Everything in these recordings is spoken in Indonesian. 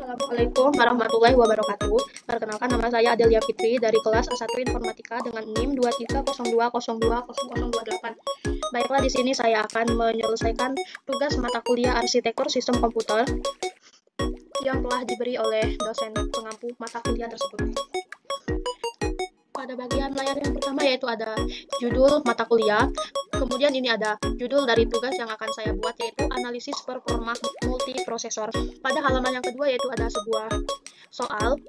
Assalamualaikum warahmatullahi wabarakatuh. Perkenalkan, nama saya Adelia Fitri dari kelas A1 Informatika dengan NIM 2302020028. Baiklah, di sini saya akan menyelesaikan tugas mata kuliah Arsitektur Sistem Komputer yang telah diberi oleh dosen pengampu mata kuliah tersebut. Pada bagian layar yang pertama yaitu ada judul mata kuliah. Kemudian ini ada judul dari tugas yang akan saya buat, yaitu analisis performa multiprosesor. Pada halaman yang kedua yaitu ada sebuah soal,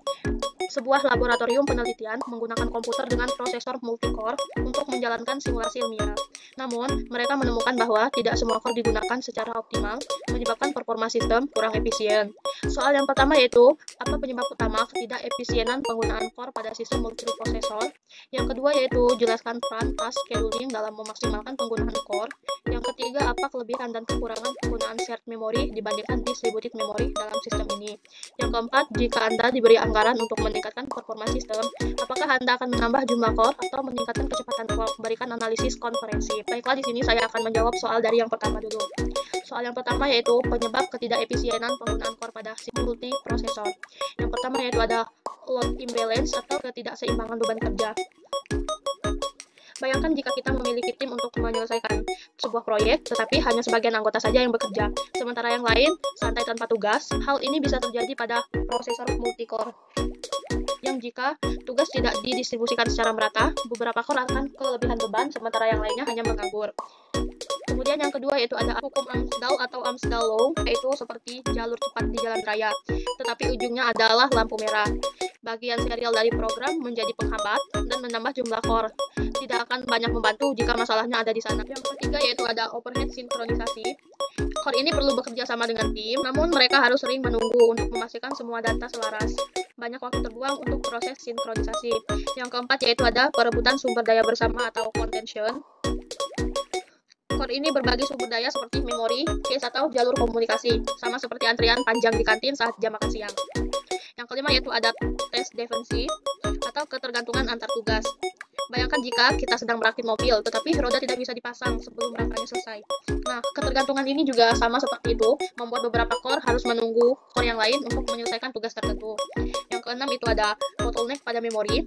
sebuah laboratorium penelitian menggunakan komputer dengan prosesor multicore untuk menjalankan simulasi ilmiah. Namun, mereka menemukan bahwa tidak semua core digunakan secara optimal, menyebabkan performa sistem kurang efisien. Soal yang pertama yaitu, apa penyebab utama ketidakefisienan penggunaan core pada sistem multiprosesor? Yang kedua yaitu, jelaskan peran task scheduling dalam memaksimalkan penggunaan core. Yang ketiga, apa kelebihan dan kekurangan penggunaan shared memory dibandingkan distributed memory dalam sistem ini? Yang keempat, jika Anda diberi anggaran untuk meningkatkan performa sistem, apakah Anda akan menambah jumlah core atau meningkatkan kecepatan core? Berikan analisis konferensi. Baiklah, di sini saya akan menjawab soal dari yang pertama dulu. Soal yang pertama yaitu penyebab ketidakefisienan penggunaan core pada sistem multiprosesor. Yang pertama yaitu ada load imbalance atau ketidakseimbangan beban kerja. Bayangkan jika kita memiliki tim untuk menyelesaikan sebuah proyek, tetapi hanya sebagian anggota saja yang bekerja, sementara yang lain santai tanpa tugas. Hal ini bisa terjadi pada prosesor multicore, yang jika tugas tidak didistribusikan secara merata, beberapa core akan kelebihan beban, sementara yang lainnya hanya menganggur. Kemudian yang kedua yaitu ada hukum Amsdal atau Amsdal Law, yaitu seperti jalur cepat di jalan raya, tetapi ujungnya adalah lampu merah. Bagian serial dari program menjadi penghambat dan menambah jumlah core. Tidak akan banyak membantu jika masalahnya ada di sana. Yang ketiga yaitu ada overhead sinkronisasi. Core ini perlu bekerja sama dengan tim, namun mereka harus sering menunggu untuk memastikan semua data selaras. Banyak waktu terbuang untuk proses sinkronisasi. Yang keempat yaitu ada perebutan sumber daya bersama atau contention. Core ini berbagi sumber daya seperti memori, cache, atau jalur komunikasi, sama seperti antrian panjang di kantin saat jam makan siang. Yang kelima yaitu ada test dependency atau ketergantungan antar tugas. Bayangkan jika kita sedang merakit mobil, tetapi roda tidak bisa dipasang sebelum rangkanya selesai. Nah, ketergantungan ini juga sama seperti itu, membuat beberapa core harus menunggu core yang lain untuk menyelesaikan tugas tertentu. Yang keenam itu ada bottleneck pada memori.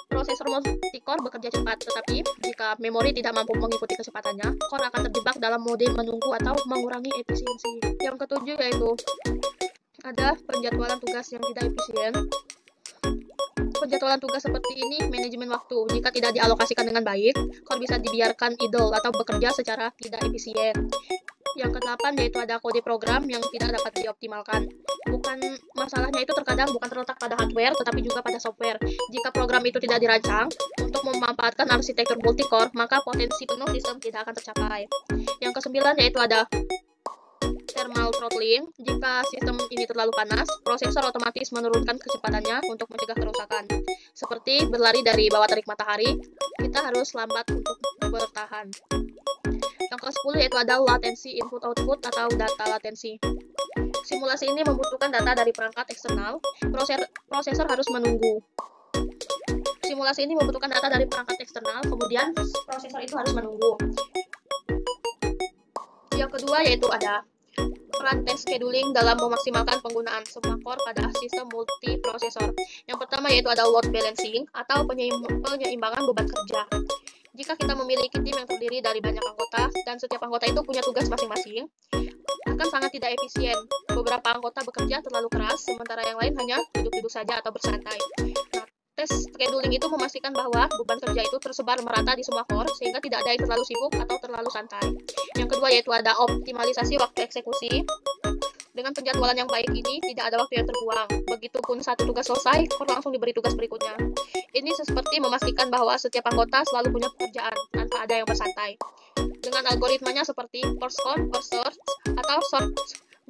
Prosesor multicore bekerja cepat, tetapi jika memori tidak mampu mengikuti kecepatannya, core akan terjebak dalam mode menunggu atau mengurangi efisiensi. Yang ketujuh yaitu ada penjadwalan tugas yang tidak efisien. Penjadwalan tugas seperti ini manajemen waktu. Jika tidak dialokasikan dengan baik, core bisa dibiarkan idle atau bekerja secara tidak efisien. Yang kedelapan yaitu ada kode program yang tidak dapat dioptimalkan. Masalahnya itu terkadang bukan terletak pada hardware, tetapi juga pada software. Jika program itu tidak dirancang untuk memanfaatkan arsitektur multicore, maka potensi penuh sistem tidak akan tercapai. Yang kesembilan yaitu ada thermal throttling. Jika sistem ini terlalu panas, prosesor otomatis menurunkan kecepatannya untuk mencegah kerusakan. Seperti berlari dari bawah terik matahari, kita harus lambat untuk bertahan. Yang ke-10 yaitu ada latensi input-output atau data latensi. Simulasi ini membutuhkan data dari perangkat eksternal. Prosesor harus menunggu. Simulasi ini membutuhkan data dari perangkat eksternal, kemudian prosesor itu harus menunggu. Yang kedua yaitu ada peran test scheduling dalam memaksimalkan penggunaan semua core pada sistem multiprosesor. Yang pertama yaitu ada load balancing atau penyeimbangan beban kerja. Jika kita memiliki tim yang terdiri dari banyak anggota dan setiap anggota itu punya tugas masing-masing, akan sangat tidak efisien. Beberapa anggota bekerja terlalu keras, sementara yang lain hanya duduk-duduk saja atau bersantai. Nah, tes scheduling itu memastikan bahwa beban kerja itu tersebar merata di semua core, sehingga tidak ada yang terlalu sibuk atau terlalu santai. Yang kedua yaitu ada optimalisasi waktu eksekusi. Dengan penjadwalan yang baik ini, tidak ada waktu yang terbuang. Begitupun satu tugas selesai, core langsung diberi tugas berikutnya. Ini seperti memastikan bahwa setiap anggota selalu punya pekerjaan, tanpa ada yang bersantai. Dengan algoritmanya seperti first come, first serve, atau short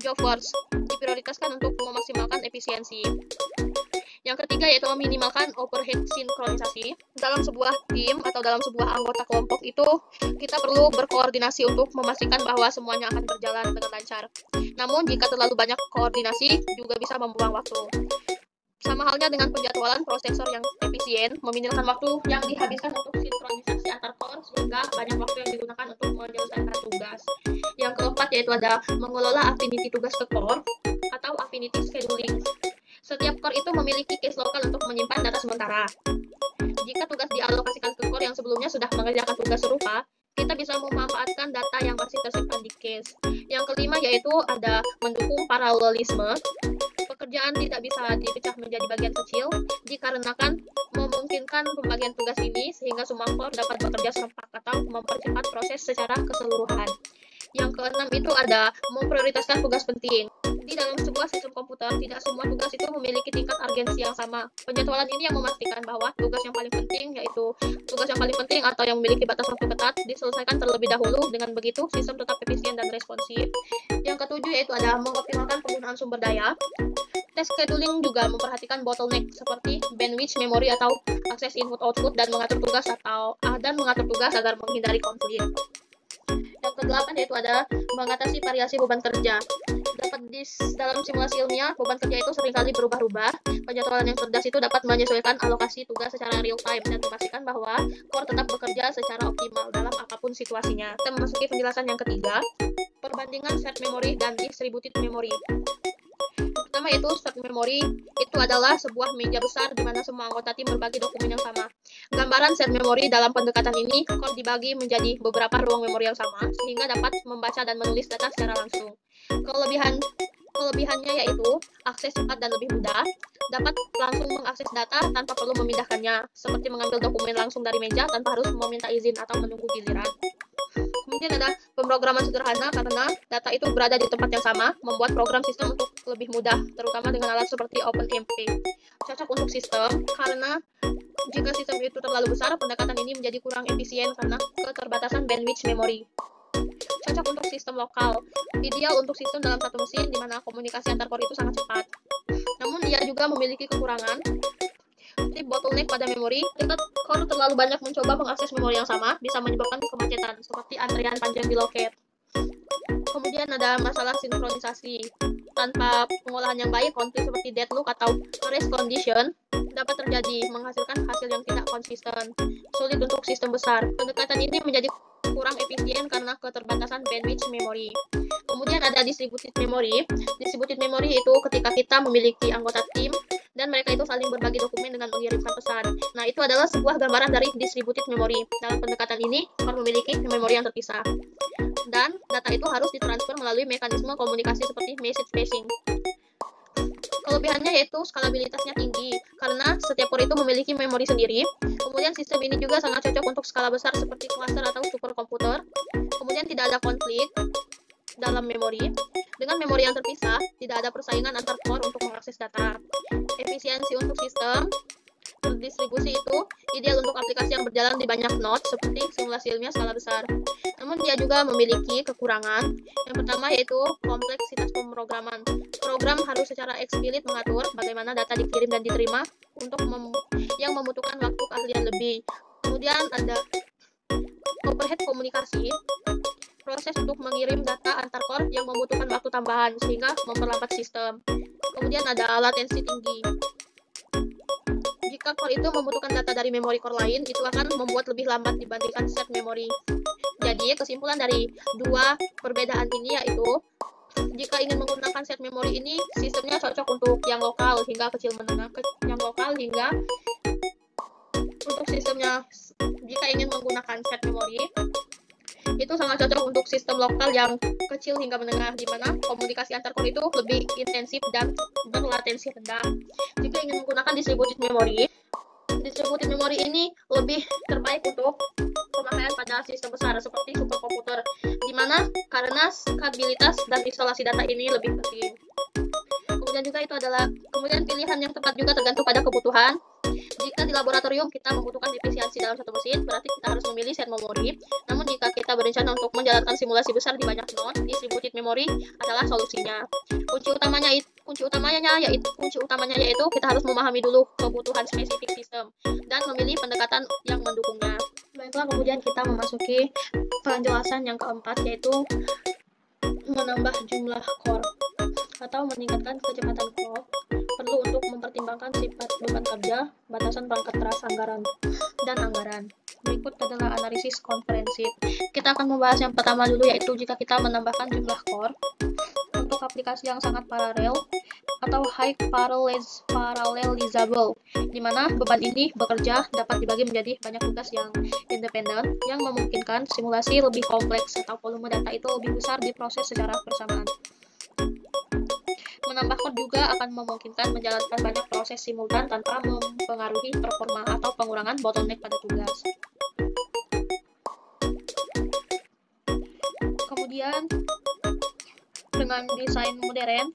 job first, diprioritaskan untuk memaksimalkan efisiensi. Yang ketiga yaitu meminimalkan overhead sinkronisasi. Dalam sebuah tim atau dalam sebuah anggota kelompok itu, kita perlu berkoordinasi untuk memastikan bahwa semuanya akan berjalan dengan lancar. Namun, jika terlalu banyak koordinasi, juga bisa membuang waktu. Sama halnya dengan penjadwalan prosesor yang efisien, meminimalkan waktu yang dihabiskan untuk sinkronisasi antar core sehingga banyak waktu yang digunakan untuk menyelesaikan tugas. Yang keempat yaitu ada mengelola affinity tugas ke core atau affinity scheduling. Setiap core itu memiliki cache lokal untuk menyimpan data sementara. Jika tugas dialokasikan ke core yang sebelumnya sudah mengerjakan tugas serupa, kita bisa memanfaatkan data yang masih tersimpan di cache. Yang kelima yaitu ada mendukung paralelisme. Pekerjaan tidak bisa dipecah menjadi bagian kecil, dikarenakan memungkinkan pembagian tugas ini sehingga semua core dapat bekerja serempak atau mempercepat proses secara keseluruhan. Yang keenam itu ada memprioritaskan tugas penting. Di dalam sebuah sistem komputer, tidak semua tugas itu memiliki tingkat urgensi yang sama. Penjadwalan ini yang memastikan bahwa tugas yang paling penting, yaitu tugas yang paling penting atau yang memiliki batas waktu ketat, diselesaikan terlebih dahulu. Dengan begitu, sistem tetap efisien dan responsif. Yang ketujuh yaitu ada mengoptimalkan penggunaan sumber daya. Task scheduling juga memperhatikan bottleneck seperti bandwidth, memori atau akses input/output dan mengatur tugas agar menghindari konflik. Yang kedelapan yaitu ada mengatasi variasi beban kerja. Dalam simulasi ilmiah, beban kerja itu seringkali berubah-ubah. Penjadwalan yang cerdas itu dapat menyesuaikan alokasi tugas secara real time dan memastikan bahwa core tetap bekerja secara optimal dalam apapun situasinya. Kita memasuki penjelasan yang ketiga, perbandingan shared memory dan distributed memory. Pertama yaitu shared memory, itu adalah sebuah meja besar di mana semua anggota tim berbagi dokumen yang sama. Gambaran shared memory dalam pendekatan ini, core dibagi menjadi beberapa ruang memori yang sama, sehingga dapat membaca dan menulis data secara langsung. Kelebihannya yaitu akses cepat dan lebih mudah, dapat langsung mengakses data tanpa perlu memindahkannya, seperti mengambil dokumen langsung dari meja tanpa harus meminta izin atau menunggu giliran. Kemudian ada pemrograman sederhana karena data itu berada di tempat yang sama, membuat program sistem untuk lebih mudah, terutama dengan alat seperti OpenMP. Cocok untuk sistem karena jika sistem itu terlalu besar, pendekatan ini menjadi kurang efisien karena keterbatasan bandwidth memori. Cocok untuk sistem lokal, ideal untuk sistem dalam satu mesin di mana komunikasi antar core itu sangat cepat. Namun dia juga memiliki kekurangan, seperti bottleneck pada memori. Jika core terlalu banyak mencoba mengakses memori yang sama, bisa menyebabkan kemacetan, seperti antrian panjang di loket. Kemudian ada masalah sinkronisasi. Tanpa pengolahan yang baik, konflik seperti deadlock atau race condition dapat terjadi, menghasilkan hasil yang tidak konsisten. Sulit untuk sistem besar. Pendekatan ini menjadi kurang efisien karena keterbatasan bandwidth memori. Kemudian ada distributed memory. Distributed memory itu ketika kita memiliki anggota tim dan mereka itu saling berbagi dokumen dengan mengirimkan pesan. Nah, itu adalah sebuah gambaran dari distributed memory. Dalam pendekatan ini, core memiliki memori yang terpisah. Dan data itu harus ditransfer melalui mekanisme komunikasi seperti message passing. Kelebihannya yaitu skalabilitasnya tinggi, karena setiap core itu memiliki memori sendiri. Kemudian sistem ini juga sangat cocok untuk skala besar seperti cluster atau superkomputer. Kemudian tidak ada konflik dalam memori. Dengan memori yang terpisah, tidak ada persaingan antar core untuk mengakses data. Efisiensi untuk sistem distribusi itu ideal untuk aplikasi yang berjalan di banyak node seperti simulasi ilmiah skala besar. Namun dia juga memiliki kekurangan. Yang pertama yaitu kompleksitas pemrograman. Program harus secara eksplisit mengatur bagaimana data dikirim dan diterima yang membutuhkan waktu keahlian lebih. Kemudian ada overhead komunikasi. Proses untuk mengirim data antar core yang membutuhkan waktu tambahan sehingga memperlambat sistem. Kemudian ada latensi tinggi. Jika core itu membutuhkan data dari memori core lain, itu akan membuat lebih lambat dibandingkan shared memory. Jadi, kesimpulan dari dua perbedaan ini yaitu, jika ingin menggunakan shared memory ini, sistemnya cocok untuk yang lokal hingga kecil menengah, untuk sistemnya, jika ingin menggunakan shared memory, itu sangat cocok untuk sistem lokal yang kecil hingga menengah, di mana komunikasi antar core itu lebih intensif dan berlatensi rendah. Jika ingin menggunakan distributed memory ini lebih terbaik untuk pemakaian pada sistem besar seperti superkomputer, di mana karena skabilitas dan isolasi data ini lebih penting. Kemudian pilihan yang tepat juga tergantung pada kebutuhan. Jika di laboratorium kita membutuhkan efisiensi dalam satu mesin, berarti kita harus memilih shared memory. Namun jika kita berencana untuk menjalankan simulasi besar di banyak node, distributed memory adalah solusinya. Kunci utamanya yaitu kita harus memahami dulu kebutuhan spesifik sistem dan memilih pendekatan yang mendukungnya. Baiklah, kemudian kita memasuki penjelasan yang keempat, yaitu menambah jumlah core atau meningkatkan kecepatan core. perlu untuk mempertimbangkan sifat beban kerja, batasan perangkat keras anggaran, dan anggaran. Berikut adalah analisis komprehensif. Kita akan membahas yang pertama dulu, yaitu jika kita menambahkan jumlah core untuk aplikasi yang sangat paralel atau high parallelizable, di mana beban ini bekerja dapat dibagi menjadi banyak tugas yang independen yang memungkinkan simulasi lebih kompleks atau volume data itu lebih besar diproses secara bersamaan. Menambah core juga akan memungkinkan menjalankan banyak proses simultan tanpa mempengaruhi performa atau pengurangan bottleneck pada tugas. Kemudian, dengan desain modern,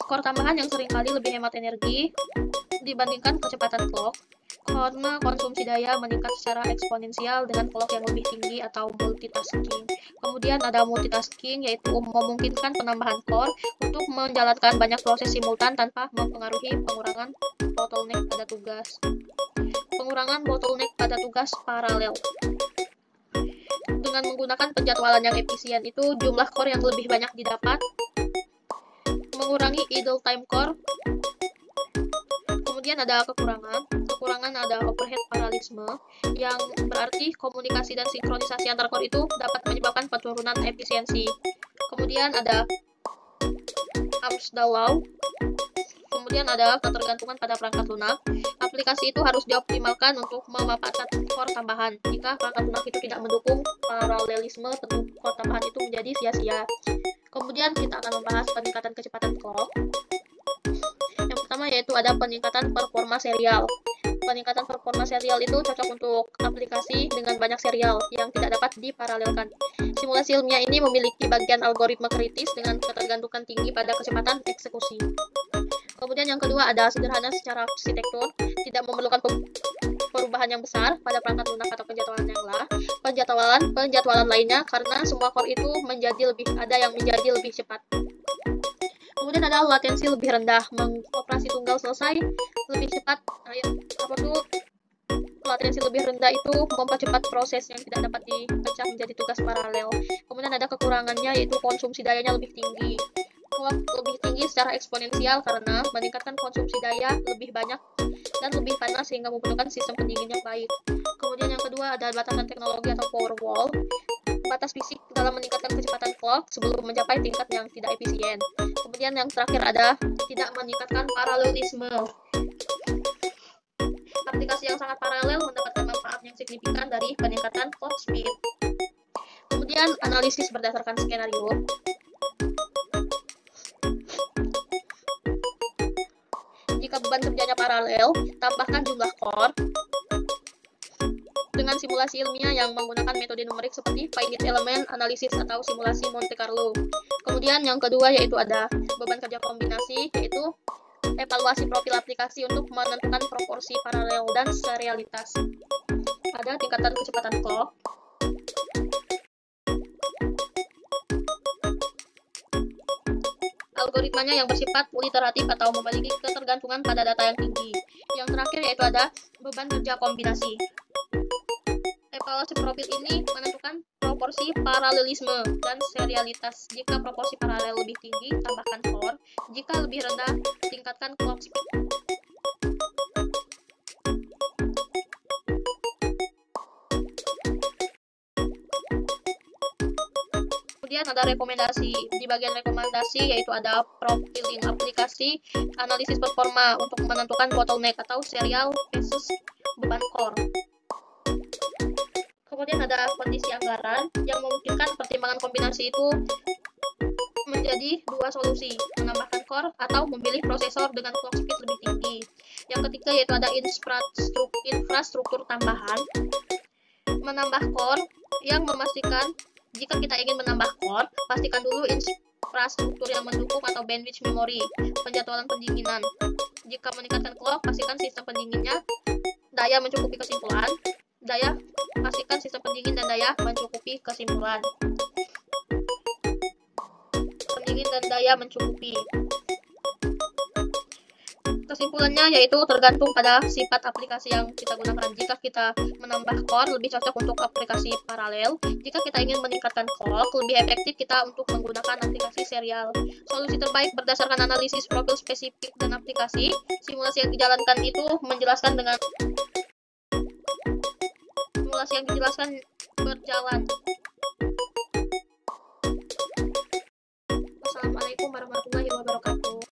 core tambahan yang seringkali lebih hemat energi dibandingkan kecepatan clock karena konsumsi daya meningkat secara eksponensial dengan clock yang lebih tinggi atau multitasking. Kemudian ada multitasking, yaitu memungkinkan penambahan core untuk menjalankan banyak proses simultan tanpa mempengaruhi pengurangan bottleneck pada tugas. Pengurangan bottleneck pada tugas paralel. Dengan menggunakan penjadwalan yang efisien itu jumlah core yang lebih banyak didapat, mengurangi idle time core. Kemudian ada kekurangan ada overhead parallelisme, yang berarti komunikasi dan sinkronisasi antar core itu dapat menyebabkan penurunan efisiensi. Kemudian ada Amsdahl Law. Kemudian ada ketergantungan pada perangkat lunak. Aplikasi itu harus dioptimalkan untuk memanfaatkan core tambahan. Jika perangkat lunak itu tidak mendukung paralelisme, tentu core tambahan itu menjadi sia-sia. Kemudian kita akan membahas peningkatan kecepatan clock. Yang pertama yaitu ada peningkatan performa serial. Peningkatan performa serial itu cocok untuk aplikasi dengan banyak serial yang tidak dapat diparalelkan. Simulasi ilmiah ini memiliki bagian algoritma kritis dengan ketergantungan tinggi pada kecepatan eksekusi. Kemudian yang kedua ada sederhana secara arsitektur, tidak memerlukan perubahan yang besar pada perangkat lunak atau penjadwalan lainnya, karena semua core itu menjadi lebih cepat. Kemudian ada latensi lebih rendah, operasi tunggal selesai lebih cepat. Latensi lebih rendah itu mempercepat proses yang tidak dapat dipecah menjadi tugas paralel. Kemudian ada kekurangannya, yaitu konsumsi dayanya lebih tinggi. Clock lebih tinggi secara eksponensial karena meningkatkan konsumsi daya lebih banyak dan lebih panas sehingga membutuhkan sistem pendingin yang baik. Kemudian yang kedua ada batasan teknologi atau power wall, batas fisik dalam meningkatkan kecepatan clock sebelum mencapai tingkat yang tidak efisien. Kemudian yang terakhir ada tidak meningkatkan paralelisme. Aplikasi yang sangat paralel mendapatkan manfaat yang signifikan dari peningkatan clock speed. Kemudian analisis berdasarkan skenario. Jika beban kerjanya paralel, tambahkan jumlah core dengan simulasi ilmiah yang menggunakan metode numerik seperti finite element analysis atau simulasi Monte Carlo. Kemudian yang kedua yaitu ada beban kerja kombinasi, yaitu evaluasi profil aplikasi untuk menentukan proporsi paralel dan serialitas. Ada tingkatan kecepatan clock. Algoritmanya yang bersifat iteratif atau memiliki ketergantungan pada data yang tinggi. Yang terakhir yaitu ada beban kerja kombinasi. Evaluasi profil ini menentukan proporsi paralelisme dan serialitas. Jika proporsi paralel lebih tinggi, tambahkan core. Jika lebih rendah, tingkatkan clock speed. Kemudian ada rekomendasi. Di bagian rekomendasi yaitu ada profiling aplikasi, analisis performa untuk menentukan bottleneck atau serial versus beban core. Kemudian ada kondisi anggaran yang memungkinkan pertimbangan kombinasi itu menjadi dua solusi, menambahkan core atau memilih prosesor dengan clock speed lebih tinggi. Yang ketiga yaitu ada infrastruktur tambahan. Menambah core yang memastikan jika kita ingin menambah core, pastikan dulu infrastruktur yang mendukung atau bandwidth memori, penjadwalan pendinginan. Jika meningkatkan clock, pastikan sistem pendinginnya daya mencukupi kesimpulan. Pastikan sistem pendingin dan daya mencukupi kesimpulan. Pendingin dan daya mencukupi. Kesimpulannya yaitu tergantung pada sifat aplikasi yang kita gunakan. Jika kita menambah core, lebih cocok untuk aplikasi paralel. Jika kita ingin meningkatkan clock, lebih efektif kita untuk menggunakan aplikasi serial. Solusi terbaik berdasarkan analisis profil spesifik dan aplikasi. Simulasi yang dijalankan itu menjelaskan dengan simulasi yang dijelaskan berjalan.